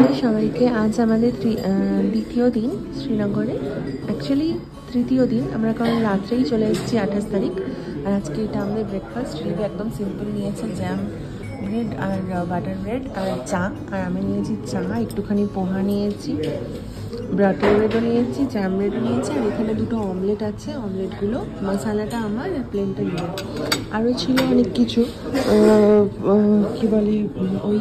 High সবাইকে। আজ আমাদের দ্বিতীয় দিন শ্রীনগরে, অ্যাকচুয়ালি তৃতীয় দিন আমরা, কারণ রাত্রেই চলে এসেছি 28 তারিখ। আর আজকে এটা আমাদের ব্রেকফাস্ট। রিভু একদম সিম্পল নিয়েছে, জ্যাম ব্রেড আর বাটার ব্রেড আর চা। আর আমি নিয়েছি চা, একটুখানি পোহা নিয়েছি, বাটার ব্রেডও নিয়েছি, জ্যাম ব্রেডও নিয়েছি। আর এখানে দুটো অমলেট আছে, অমলেটগুলো মশালাটা আমার আর প্লেনটা নিয়ে। আরও ছিল অনেক কিছু, কী বলে ওই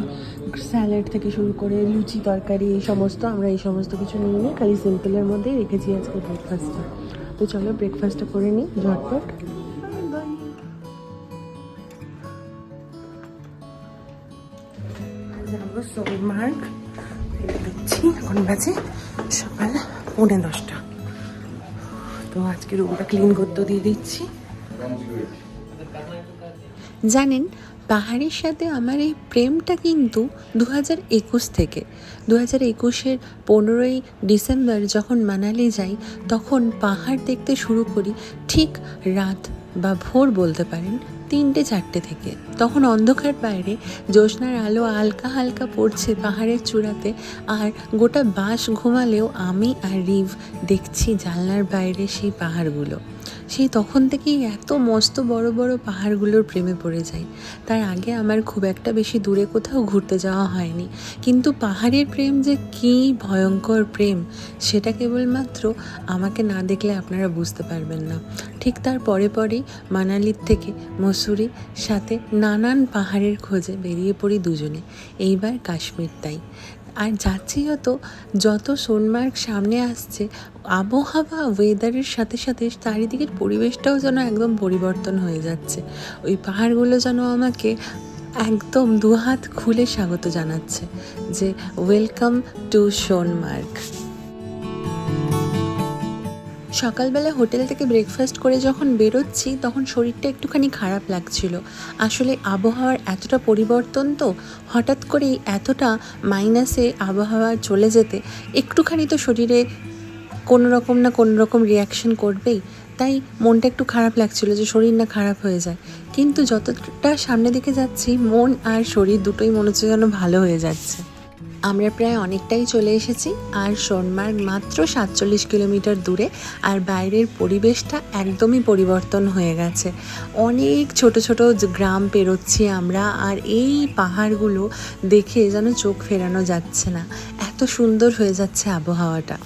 স্যালাড থেকে শুরু করে লুচি তরকারি, এই সমস্ত। আমরা এই সমস্ত কিছু নিয়ে নিই, খালি সিম্পলের মধ্যেই রেখেছি আজকে ব্রেকফাস্টটা। তো চলো ব্রেকফাস্টটা করে নিই ঝটপট। যাবো সোনমার্গ, দিচ্ছি এখন বাজে সকাল 9:30। তো আজকে রুমটা ক্লিন করতে দিয়ে দিচ্ছি। জানেন, পাহাড়ের সাথে আমার এই প্রেমটা কিন্তু 2021 থেকে। 2021-এর 15ই ডিসেম্বর যখন মানালি যাই, তখন পাহাড় দেখতে শুরু করি ঠিক রাত বা ভোর বলতে পারেন 3-4টে থেকে। তখন অন্ধকার বাইরে জ্যোৎস্নার আলো হালকা হালকা পড়ছে পাহাড়ের চূড়াতে, আর গোটা বাস ঘুমালেও আমি আর রিভ দেখছি জানলার বাইরে সেই পাহাড়গুলো। সেই তখন থেকেই এত মস্ত বড় বড় পাহাড়গুলোর প্রেমে পড়ে যাই। তার আগে আমার খুব একটা বেশি দূরে কোথাও ঘুরতে যাওয়া হয়নি, কিন্তু পাহাড়ের প্রেম যে কী ভয়ঙ্কর প্রেম, সেটা কেবলমাত্র আমাকে না দেখলে আপনারা বুঝতে পারবেন না। ঠিক তার পরে পরেই মানালির থেকে মসুরি, সাথে নানান পাহাড়ের খোঁজে বেরিয়ে পড়ি দুজনে। এইবার কাশ্মীর। তাই আর যাচ্ছি যত সোনমার্গ সামনে আসছে, আবহাওয়া ওয়েদারের সাথে সাথে চারিদিকের পরিবেশটাও যেন একদম পরিবর্তন হয়ে যাচ্ছে। ওই পাহাড়গুলো যেন আমাকে একদম দুহাত খুলে স্বাগত জানাচ্ছে যে ওয়েলকাম টু সোনমার্গ। সকালবেলা হোটেল থেকে ব্রেকফাস্ট করে যখন বেরোচ্ছি, তখন শরীরটা একটুখানি খারাপ লাগছিল। আসলে আবহাওয়ার এতটা পরিবর্তন, তো হঠাৎ করেই এতটা মাইনাসে আবহাওয়া চলে যেতে একটুখানি তো শরীরে কোনো রকম রিয়াকশন করবেই। তাই মনটা একটু খারাপ লাগছিল যে শরীর না খারাপ হয়ে যায়। কিন্তু যতটা সামনের দিকে যাচ্ছি, মন আর শরীর দুটোই মনে হচ্ছে যেন ভালো হয়ে যাচ্ছে। আমরা প্রায় অনেকটাই চলে এসেছি, আর সোনমার্গ মাত্র 47 কিলোমিটার দূরে। আর বাইরের পরিবেশটা একদমই পরিবর্তন হয়ে গেছে। অনেক ছোট ছোট গ্রাম পেরোচ্ছি আমরা, আর এই পাহাড়গুলো দেখে যেন চোখ ফেরানো যাচ্ছে না, এত সুন্দর হয়ে যাচ্ছে আবহাওয়াটা।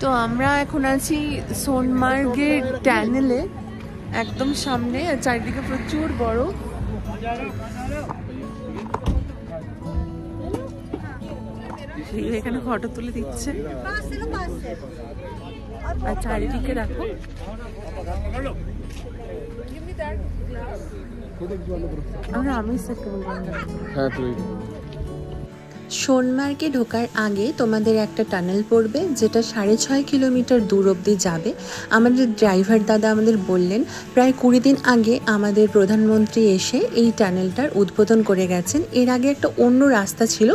তো আমরা এখন আছি সোনমার্গের টানেলে, একদম সামনে, আর চারিদিকে প্রচুর বরফ। এখানে ফটো তুলে দিচ্ছে, আর চারিদিকে দেখো। আমি সোনমার্গে ঢোকার আগে তোমাদের একটা টানেল পড়বে, যেটা 6.5 কিলোমিটার দূর অবধি যাবে। আমাদের ড্রাইভার দাদা আমাদের বললেন, প্রায় 20 দিন আগে আমাদের প্রধানমন্ত্রী এসে এই টানেলটার উদ্বোধন করে গেছেন। এর আগে একটা অন্য রাস্তা ছিল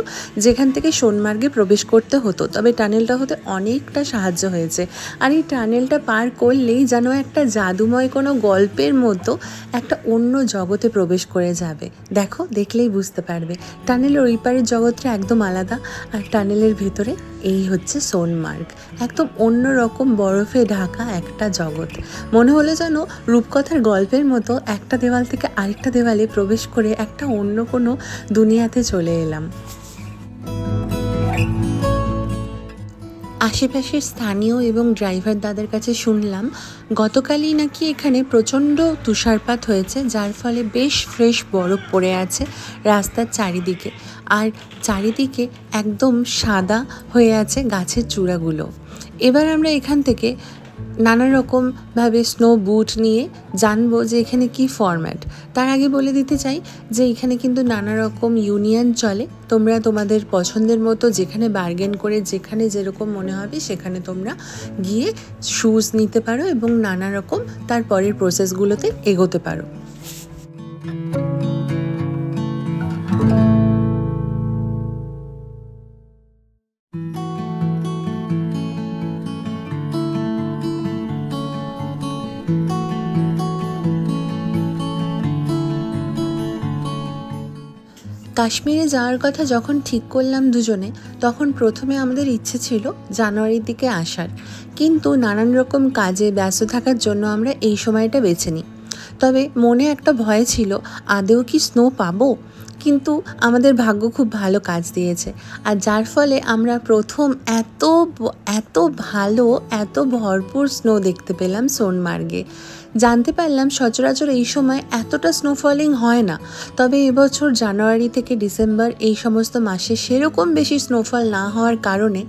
যেখান থেকে সোনমার্গে প্রবেশ করতে হতো, তবে টানেলটা হতে অনেকটা সাহায্য হয়েছে। আর এই টানেলটা পার করলেই যেন একটা জাদুময় কোনো গল্পের মতো একটা অন্য জগতে প্রবেশ করে যাবে। দেখো, দেখলেই বুঝতে পারবে। টানেলের ওই পারের জগৎটা একদম আলাদা, আর টানেলের ভিতরে এই হচ্ছে সোনমার্গ। একদম অন্য রকম বরফে ঢাকা একটা জগৎ। মনে হলো যেন রূপকথার গল্পের মতো একটা দেওয়াল থেকে আরেকটা দেওয়ালে প্রবেশ করে একটা অন্য কোনো দুনিয়াতে চলে এলাম। আশেপাশের স্থানীয় এবং ড্রাইভার দাদার কাছে শুনলাম, গতকালই নাকি এখানে প্রচণ্ড তুষারপাত হয়েছে, যার ফলে বেশ ফ্রেশ বরফ পড়ে আছে রাস্তার চারিদিকে। আর চারিদিকে একদম সাদা হয়ে আছে গাছের চূড়াগুলো। এবার আমরা এখান থেকে নানা রকমভাবে স্নো বুট নিয়ে জানবো যে এখানে কি ফরম্যাট। তার আগে বলে দিতে চাই যে এখানে কিন্তু নানা রকম ইউনিয়ন চলে। তোমরা তোমাদের পছন্দের মতো যেখানে বার্গেন করে যেখানে যেরকম মনে হবে সেখানে তোমরা গিয়ে শুজ নিতে পারো এবং নানা রকম তারপরের প্রসেসগুলোতে এগোতে পারো। কাশ্মীরে যাওয়ার কথা যখন ঠিক করলাম দুজনে, তখন প্রথমে আমাদের ইচ্ছে ছিল জানুয়ারির দিকে আসার, কিন্তু নানান রকম কাজে ব্যস্ত থাকার জন্য আমরা এই সময়টা বেছে নিই। তবে মনে একটা ভয় ছিল, আদেও কি স্নো পাবো? কিন্তু আমাদের ভাগ্য খুব ভালো কাজ দিয়েছে, আর যার ফলে আমরা প্রথম এত ভালো এত ভরপুর স্নো দেখতে পেলাম সোনমার্গে। জানতে পারলাম সচরাচর এই সময় এতটা স্নোফলিং হয় না, তবে এবছর জানুয়ারি থেকে ডিসেম্বর এই সমস্ত মাসে সেরকম বেশি স্নোফল না হওয়ার কারণে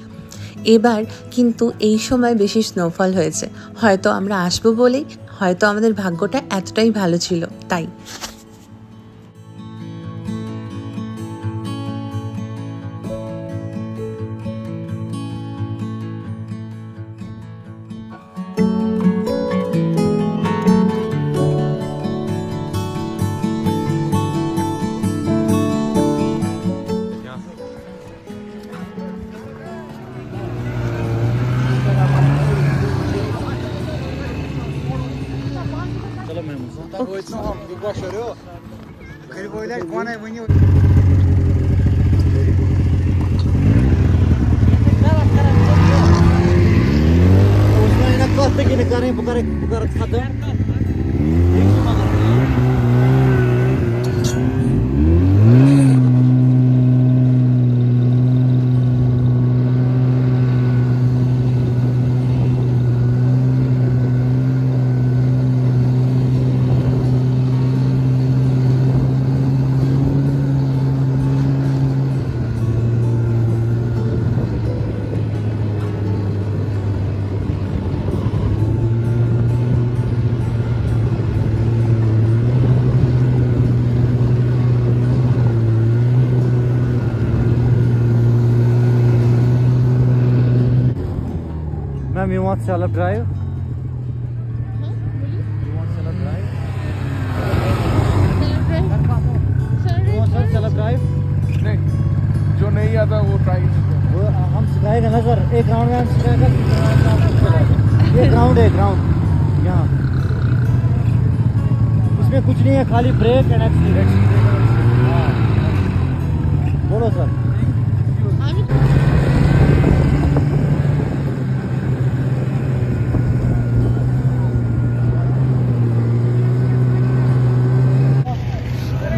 এবার কিন্তু এই সময় বেশি স্নোফল হয়েছে। হয়তো আমরা আসবো বলেই, হয়তো আমাদের ভাগ্যটা এতটাই ভালো ছিল তাই। Ma'am, you want shallow drive? You want shallow drive? You want shallow drive? नहीं, जो नहीं आता वो ट्राई वो हम सिखाएंगे ना सर। एक राउंड में हम सिखाएंगे, ये ग्राउंड है, ग्राउंड यहाँ। इसमें कुछ नहीं है, खाली ब्रेक एंड एक्सीलरेटर। हाँ, बोलो सर।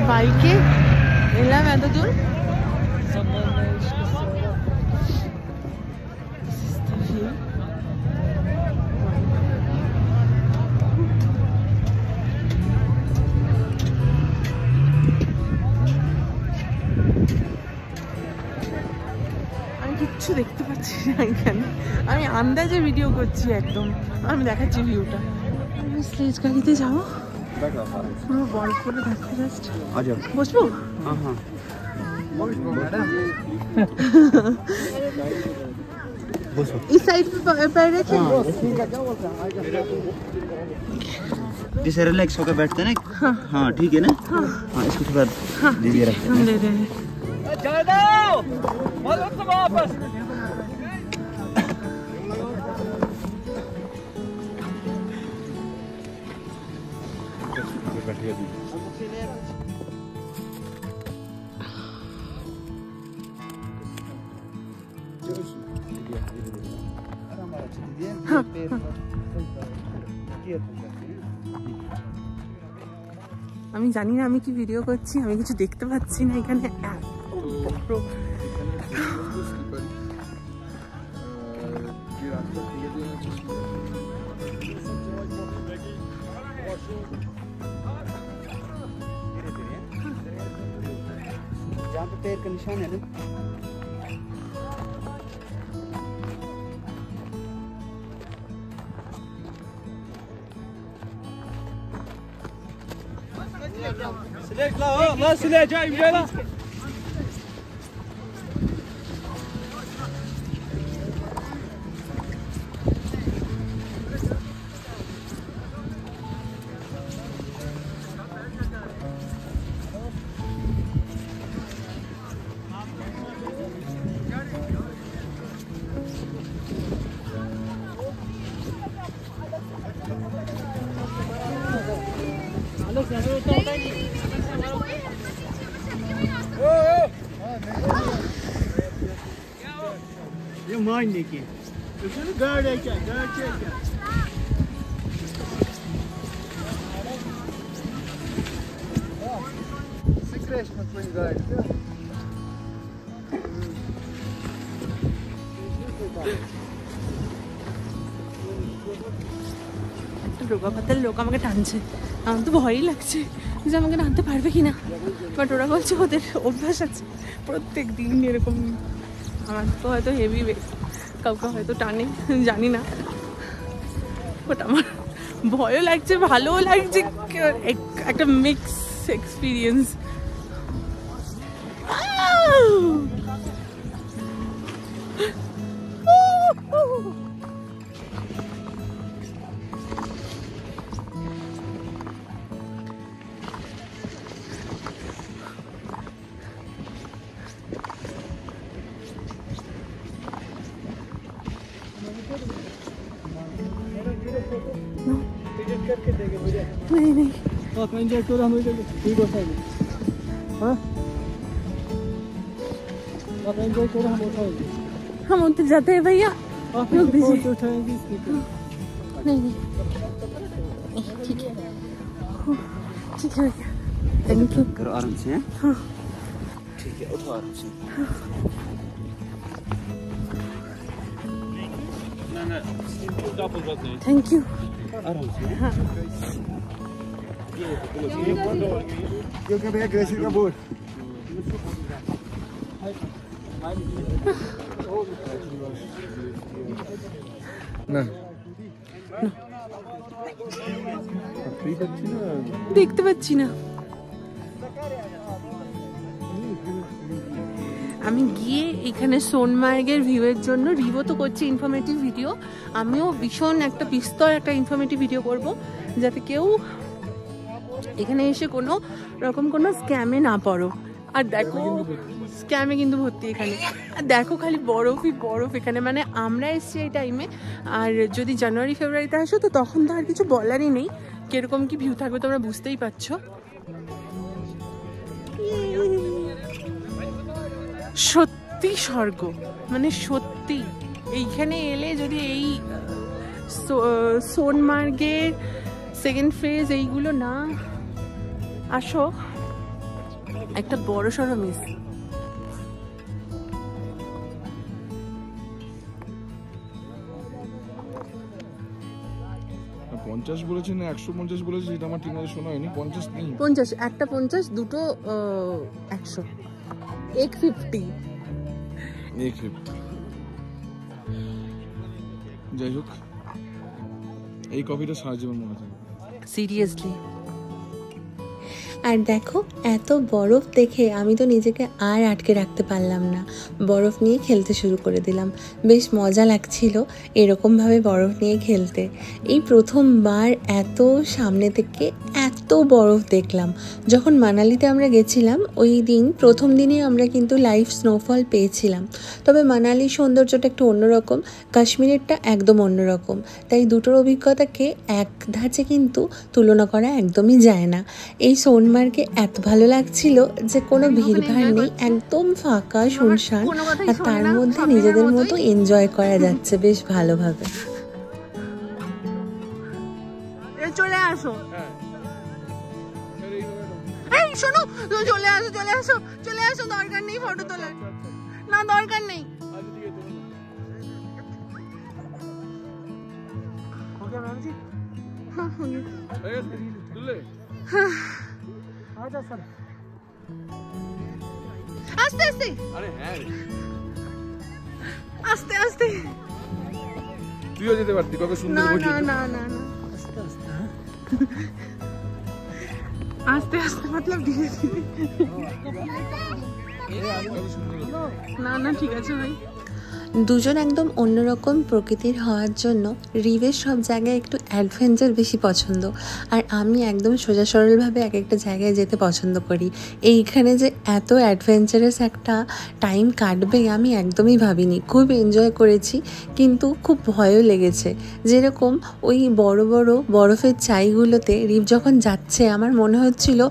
বাইকে এলাম এত দূর, আমি কিচ্ছু দেখতে পাচ্ছি না এখানে। আমি আন্দাজে ভিডিও করছি, একদম আমি দেখাচ্ছি ভিউটা। আমি স্লেজ গাড়িতে যাবো, পুরো বরফ করে থাকতে জাস্ট বসবো। इस साइड पे पैर रखे, जैसे रिलैक्स होकर बैठते हैं ना। हाँ ठीक है ना। हाँ इसको थोड़ा दीजिए, रखते हैं। हम ले रहे हैं। আমি জানি না আমি কি ভিডিও করছি, আমি কিছু দেখতে পাচ্ছি না এখানে। जहाँ पे पैर का निशान है ना, ये मान देखिए गार्ड है क्या রোগা পাতার লোক আমাকে টানছে, আমার তো ভয়ই লাগছে যে আমাকে টানতে পারবে কিনা, বাট ওরা বলছে ওদের অভ্যাস আছে প্রত্যেক দিন এরকম। আমার তো হয়তো হেভি ওয়েট, কাউকে হয়তো টানে জানি না, বাট আমার ভয়ও লাগছে ভালোও লাগছে, একটা মিক্স এক্সপিরিয়েন্স। नहीं आप एंजॉय करो, हम वीडियो उठाएंगे। हाँ आप एंजॉय करो, हम उठाएंगे। हम उधर जाते हैं भैया, आप फोटो उठाएंगे नहीं ठीक है ठीक है भैया, थैंक यू। करो आराम से। हाँ ठीक है, उठो आराम से। Thank you. आराम से। हाँ क्योंकि भैया ग्रेसिव का बोल না দেখতে পাচ্ছি না। আমি গিয়ে এখানে সোনমার্গের ভিউয়ের জন্য রিভো তো করছি ইনফরমেটিভ ভিডিও, আমিও ভীষণ একটা বিস্তর একটা ইনফরমেটিভ ভিডিও করব, যাতে কেউ এখানে এসে কোনো রকম কোনো স্ক্যামে না পড়ো। আর দেখো স্ক্যামে কিন্তু ভর্তি এখানে, আর দেখো খালি বরফই বরফ এখানে। মানে আমরা এসছি এই টাইমে, আর যদি জানুয়ারি ফেব্রুয়ারিতে আসো তো তখন তো আর কিছু বলারই নেই, কিরকম কি ভিউ থাকবে তোমরা বুঝতেই পারছো। সত্যি স্বর্গ, মানে সত্যি এইখানে এলে যদি এই সোনমার্গের সেকেন্ড ফেজ এইগুলো না আসো, একটা বড় সড়ো মিস। 50 বলেছে না 150 বলেছে, যেটা আমার ঠিক মতো শোনা হয়নি। 50 নেই, 50, একটা 50, দুটো 100, 150। যাই হোক, এই কপিটা সারা জীবন মনে থাকবে সিরিয়াসলি। আর দেখো এত বরফ দেখে আমি তো নিজেকে আর আটকে রাখতে পারলাম না, বরফ নিয়ে খেলতে শুরু করে দিলাম। বেশ মজা লাগছিল এরকমভাবে বরফ নিয়ে খেলতে। এই প্রথমবার এত সামনে থেকে এত বরফ দেখলাম। যখন মানালিতে আমরা গেছিলাম ওই দিন প্রথম দিনে আমরা কিন্তু লাইভ স্নোফল পেয়েছিলাম, তবে মানালির সৌন্দর্যটা একটু অন্যরকম, কাশ্মীরেরটা একদম অন্যরকম। তাই দুটোর অভিজ্ঞতাকে এক ধাঁচে কিন্তু তুলনা করা একদমই যায় না। এই সোনমার্গে এত ভালো লাগছিল যে কোনো ভিড়ভাড় নেই, একদম ফাঁকা শুনশান, আর তার মধ্যে নিজেদের মতো এনজয় করা যাচ্ছে বেশ ভালোভাবে। চলে আসো, এই শোনো, চলে আসো চলে আসো চলে আসো, দরকার নেই ফটো তোলার, না দরকার নেই। আস্তে আস্তে, আরে হ্যাঁ আস্তে আস্তে, তুইও যেতে পারতি, কত সুন্দর না বসে। না না না না, আস্তে আস্তে মতলব ধীরে ধীরে। না না ঠিক আছে ভাই। দুজন একদম অন্যরকম প্রকৃতির হওয়ার জন্য রিভের সব জায়গায় একটু অ্যাডভেঞ্চার বেশি পছন্দ, আর আমি একদম সোজা সরলভাবে এক একটা জায়গায় যেতে পছন্দ করি। এইখানে যে এত অ্যাডভেঞ্চারাস একটা টাইম কাটবে আমি একদমই ভাবিনি। খুব এনজয় করেছি, কিন্তু খুব ভয়ও লেগেছে। যেরকম ওই বড় বড় বরফের চাইগুলোতে রিভ যখন যাচ্ছে আমার মনে হচ্ছিল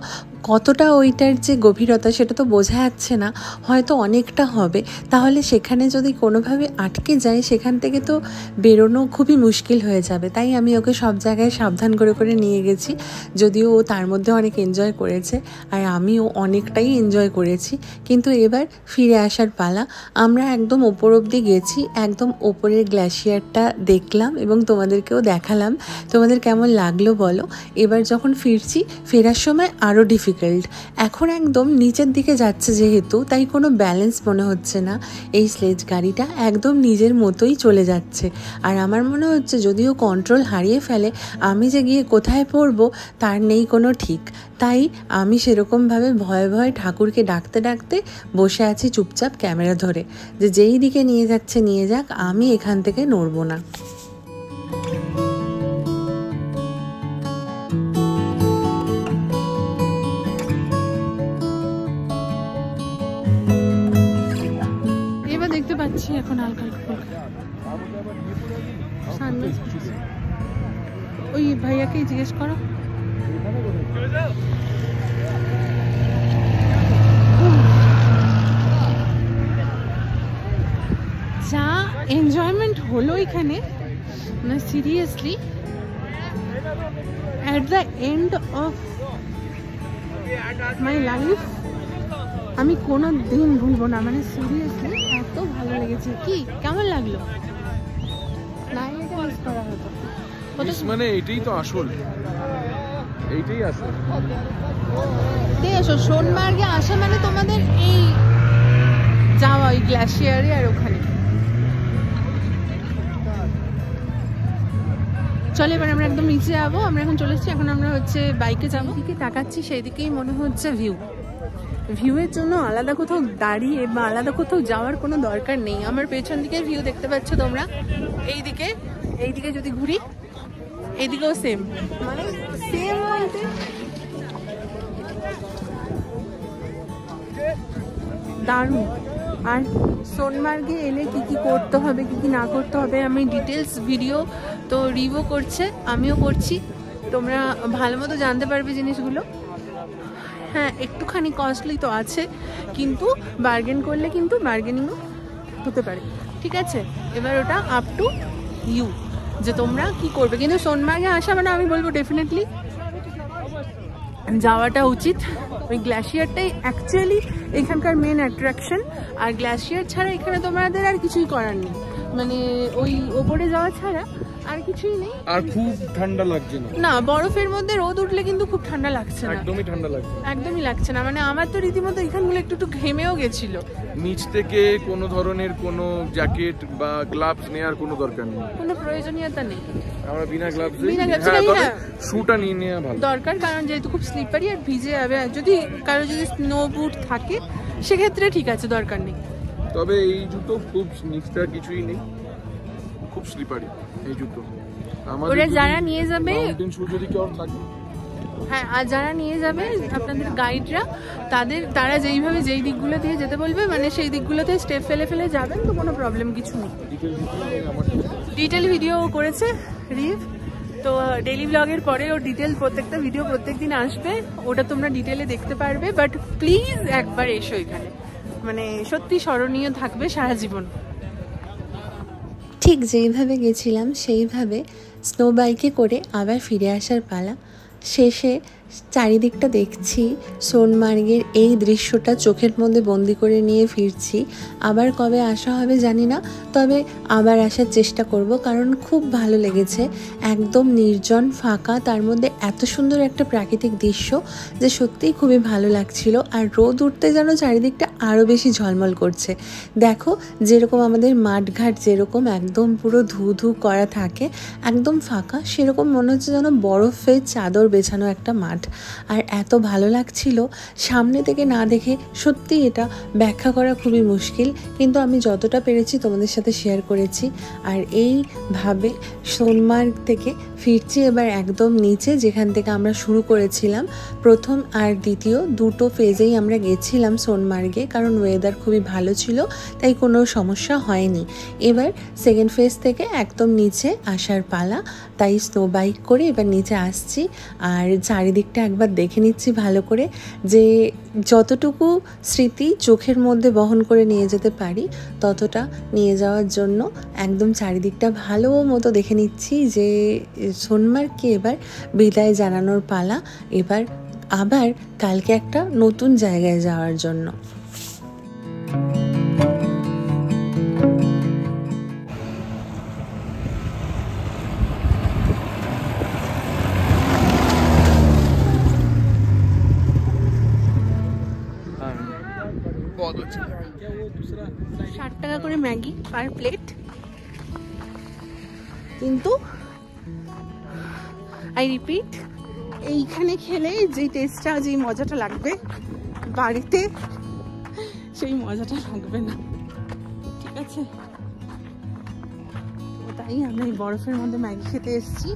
কতটা ওইটার যে গভীরতা সেটা তো বোঝা যাচ্ছে না, হয়তো অনেকটা হবে। তাহলে সেখানে যদি কোনোভাবে আটকে যায় সেখান থেকে তো বেরোনো খুবই মুশকিল হয়ে যাবে। তাই আমি ওকে সব জায়গায় সাবধান করে করে নিয়ে গেছি, যদিও ও তার মধ্যে অনেক এনজয় করেছে আর আমিও অনেকটাই এনজয় করেছি। কিন্তু এবার ফিরে আসার পালা। আমরা একদম ওপর অবধি গেছি, একদম ওপরের গ্লেশিয়ারটা দেখলাম এবং তোমাদেরকেও দেখালাম। তোমাদের কেমন লাগলো বলো। এবার যখন ফিরছি, ফেরার সময় আরও ডিফিকাল্ট। এখন একদম নিচের দিকে যাচ্ছে যেহেতু, তাই কোনো ব্যালেন্স মনে হচ্ছে না। এই স্লেজ গাড়িটা একদম নিজের মতোই চলে যাচ্ছে, আর আমার মনে হচ্ছে যদিও কন্ট্রোল হারিয়ে ফেলে আমি যে গিয়ে কোথায় পড়বো তার নেই কোনো ঠিক। তাই আমি সেরকমভাবে ভয়ে ভয়ে ঠাকুরকে ডাকতে ডাকতে বসে আছি চুপচাপ ক্যামেরা ধরে, যে যেই দিকে নিয়ে যাচ্ছে নিয়ে যাক, আমি এখান থেকে নড়বো না। দেখতে পাচ্ছি এখন হালকা হালকা ওই ভাইয়াকেই জিজ্ঞেস করো। যা এনজয়মেন্ট হলো এখানে, মানে seriously at the end of my life আমি কোনো দিন ভুলবো না। মানে সিরিয়াসলি এত ভালো লেগেছে। কি কেমন লাগলো? না এটা মিস করা হতো মানে এটাই তো আসল, এইটাই আসল। এসো সোনমার্গে আসা মানে তোমাদের এই যাওয়া ওই গ্লেশিয়ারে আর ওখানে। চলো এবার আমরা একদম নিচে যাবো। আমরা এখন চলে এসেছি, এখন আমরা হচ্ছে বাইকে যাবো। দিকে তাকাচ্ছি সেই দিকেই মনে হচ্ছে ভিউয়ের জন্য আলাদা কোথাও দাঁড়িয়ে বা আলাদা কোথাও যাওয়ার কোনো দরকার নেই। আমার পেছন দিকের ভিউ দেখতে পাচ্ছ তোমরা, এইদিকে যদি ঘুরি এইদিকেও সেম, মানে সেম বলতে দারুণ। আর সোনমার্গে এলে কি কি করতে হবে কি কি না করতে হবে আমি ডিটেলস ভিডিও তো রিভিউ করছে, আমিও করছি, তোমরা ভালো মতো জানতে পারবে জিনিসগুলো। হ্যাঁ একটুখানি কস্টলি তো আছে, কিন্তু বার্গেন করলে কিন্তু বার্গেনিংও হতে পারে। ঠিক আছে, এবার ওটা আপ টু ইউ যে তোমরা কি করবে। কিন্তু সোনমার্গে আসা মানে আমি বলবো ডেফিনেটলি যাওয়াটা উচিত। ওই গ্লেশিয়ারটাই অ্যাকচুয়ালি এখানকার মেন অ্যাট্রাকশন, আর গ্লেশিয়ার ছাড়া এখানে তোমাদের আর কিছুই করার নেই। মানে ওই ওপরে যাওয়া ছাড়া আর কিছুই নেই। আর খুব ঠান্ডা লাগছে না। না, বরফের মধ্যে রোদ উঠলে কিন্তু খুব ঠান্ডা লাগছে না, একদমই ঠান্ডা লাগছে, একদমই লাগছে না। মানে আমার তো রীতিমতো এখানগুলো একটু একটু ঘেমেও গেছিল। নিচ থেকে কোনো ধরনের কোনো জ্যাকেট বা গ্লাভস নেওয়ার কোনো দরকার নেই, কোনো প্রয়োজনীয়তা নেই। আমরা বিনা গ্লাভস শুটা নিয়ে নেওয়া ভালো দরকার, কারণ যেহেতু খুব স্লিপারি আর ভিজে যাবে। যদি কারো যদি স্নো বুট থাকে সেক্ষেত্রে ঠিক আছে, দরকার নেই। তবে এই জুতো খুব নিচটা কিছুই নেই, খুব স্লিপারি এই জুতো। ওরা যারা নিয়ে যাবে মাউন্টেন শু যদি কেউ থাকে, হ্যাঁ, আর যারা নিয়ে যাবে আপনাদের গাইডরা তারা যেইভাবে যেই দিকগুলো দিয়ে যেতে বলবে মানে সেই দিকগুলোতে স্টেপ ফেলে ফেলে যাবেন, তো কোনো প্রবলেম কিছু নেই। ডিটেল ভিডিও করেছে রিভ, তো ডেইলি ব্লগের পরে ওর ডিটেল প্রত্যেকটা ভিডিও প্রত্যেকদিন আসবে, ওটা তোমরা ডিটেলে দেখতে পারবে। বাট প্লিজ একবার এসো এখানে, মানে সত্যি স্মরণীয় থাকবে সারা জীবন। ঠিক যেইভাবে গেছিলাম সেইভাবে স্নো বাইকে করে আবার ফিরে আসার পালা। শেষে চারিদিকটা দেখছি, সোনমার্গের এই দৃশ্যটা চোখের মধ্যে বন্দি করে নিয়ে ফিরছি। আবার কবে আসা হবে জানি না, তবে আবার আসার চেষ্টা করব, কারণ খুব ভালো লেগেছে। একদম নির্জন ফাঁকা, তার মধ্যে এত সুন্দর একটা প্রাকৃতিক দৃশ্য যে সত্যিই খুবই ভালো লাগছিল। আর রোদ উঠতে যেন চারিদিকটা আরও বেশি ঝলমল করছে। দেখো যেরকম আমাদের মাঠঘাট যেরকম একদম পুরো ধু ধু করা থাকে, একদম ফাঁকা, সেরকম মনে হচ্ছে যেন বরফের চাদর বেছানো একটা মাঠ। মাঠ, আর এত ভালো লাগছিল সামনে থেকে না দেখে। সত্যি এটা ব্যাখ্যা করা খুবই মুশকিল, কিন্তু আমি যতটা পেরেছি তোমাদের সাথে শেয়ার করেছি। আর এইভাবে সোনমার্গ থেকে ফিরছি এবার একদম নিচে, যেখান থেকে আমরা শুরু করেছিলাম। প্রথম আর দ্বিতীয় দুটো ফেজেই আমরা গেছিলাম সোনমার্গে, কারণ ওয়েদার খুবই ভালো ছিল, তাই কোনো সমস্যা হয়নি। এবার সেকেন্ড ফেজ থেকে একদম নিচে আসার পালা, তাই স্নো বাইক করে এবার নিচে আসছি। আর চারিদিকটা একবার দেখে নিচ্ছি ভালো করে, যে যতটুকু স্মৃতি চোখের মধ্যে বহন করে নিয়ে যেতে পারি ততটা নিয়ে যাওয়ার জন্য একদম চারিদিকটা ভালো মতো দেখে নিচ্ছি, যে সোনমার্গকে এবার বিদায় জানানোর পালা। এবার আবার কালকে একটা নতুন জায়গায় যাওয়ার জন্য। बहुत अच्छा 60 টাকা করে ম্যাগি পার প্লেট, কিন্তু আই রিপিট, এইখানে খেলে যে টেস্টটা, যে মজাটা লাগবে বাড়িতে সেই মজাটা লাগবে না, ঠিক আছে? তো তাই আমরা এই বরফের মধ্যে ম্যাগি খেতে এসেছি।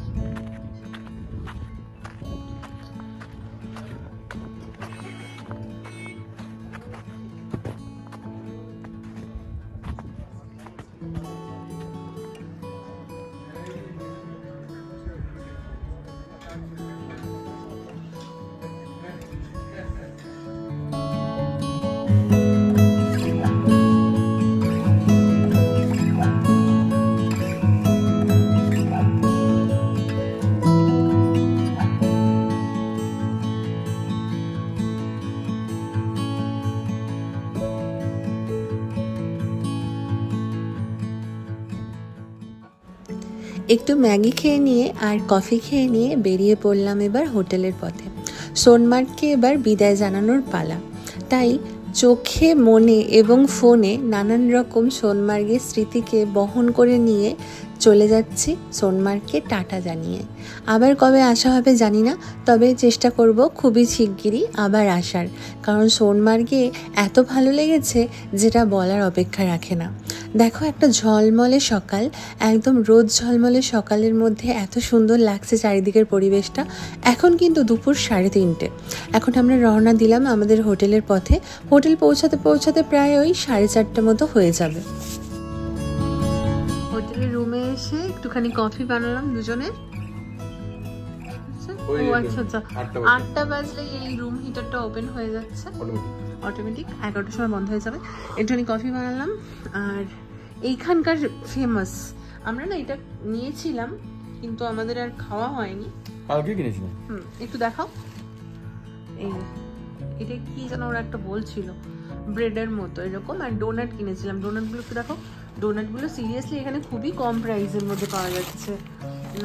একটু ম্যাগি খেয়ে নিয়ে আর কফি খেয়ে নিয়ে বেরিয়ে পড়লাম এবার হোটেলের পথে। সোনমার্গকে এবার বিদায় জানানোর পালা, তাই চোখে মনে এবং ফোনে নানান রকম সোনমার্গের স্মৃতিকে বহন করে নিয়ে চলে যাচ্ছি সোনমার্গকে টাটা জানিয়ে। আবার কবে আসা হবে জানি না, তবে চেষ্টা করব খুবই শিগগিরই আবার আসার, কারণ সোনমার্গে এত ভালো লেগেছে যেটা বলার অপেক্ষা রাখে না। দেখো একটা ঝলমলে সকাল, একদম রোদ ঝলমলে সকালের মধ্যে এত সুন্দর লাগছে চারিদিকের পরিবেশটা। এখন কিন্তু দুপুর 3:30। এখন আমরা রওনা দিলাম আমাদের হোটেলের পথে। হোটেল পৌঁছাতে পৌঁছাতে প্রায় ওই 4:30 মতো হয়ে যাবে। হোটেলের রুমে এসে একটুখানি কফি বানালাম দুজনের। আচ্ছা 8টা বাজলে এই রুম হিটারটা ওপেন হয়ে যাচ্ছে অটোমেটিক, 11টার সময় বন্ধ হয়ে যাবে। একটুখানি কফি বানালাম। আর এইখানকার ফেমাস, আমরা না এটা নিয়েছিলাম কিন্তু আমাদের আর খাওয়া হয়নি, কালকে কিনেছিলাম। একটু দেখাও। এই এটা কি যেন ওরা একটা বলছিল, ব্রেডের মতো এরকম, আর ডোনাট কিনেছিলাম। ডোনাটগুলো একটু দেখো, ডোনাটগুলো সিরিয়াসলি এখানে খুবই কম প্রাইসের মধ্যে পাওয়া যাচ্ছে।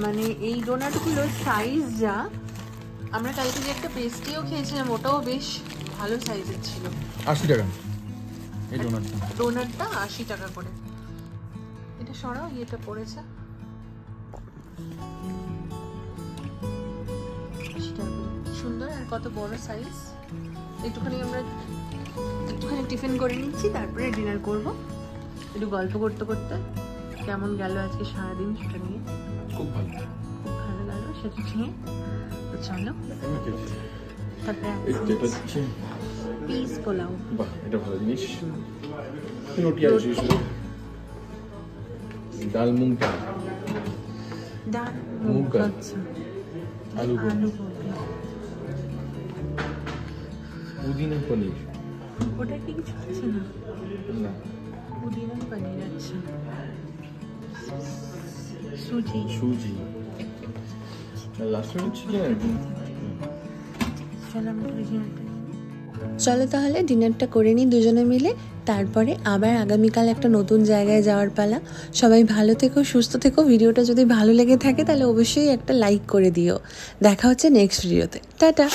মানে এই ডোনাটগুলোর সাইজ যা, আমরা কালকে যে একটা পেস্ট্রিও খেয়েছিলাম ওটাও বেশ ভালো সাইজের ছিল। 80 টাকা এই ডোনাটটা। ডোনাটটা 80 টাকা করে। এটা সরাও, এটা পড়েছে 80 টাকা করে। সুন্দর, আর কত বড় সাইজ। একটুখানি আমরা টিফিন করে নিচ্ছি, তারপরে ডিনার করব। একটু গল্প করতে করতে কেমন গেল আজকে সারাদিন সেটা নিয়ে। খুব ভালো, খুব ভালো লাগলো সেটা নিয়ে। তো চলো তারপরে পিস পোলাও। বাহ, এটা ভালো জিনিস। রুটি আছে, ডাল মুগ ডাল, মুগ ডাল, আচ্ছা, আলু আলু পুদিনা পনির। ওটা কি কিছু আছে না? না, পুদিনা পনির। আচ্ছা, সুজি। সুজি। লাস্ট হচ্ছে চিকেন। চলো তাহলে ডিনারটা করে নিই দুজনে মিলে, তারপরে আবার আগামীকাল একটা নতুন জায়গায় যাওয়ার পালা। সবাই ভালো থেকো, সুস্থ থেকো। ভিডিওটা যদি ভালো লেগে থাকে তাহলে অবশ্যই একটা লাইক করে দিও। দেখা হচ্ছে নেক্সট ভিডিওতে। টাটা।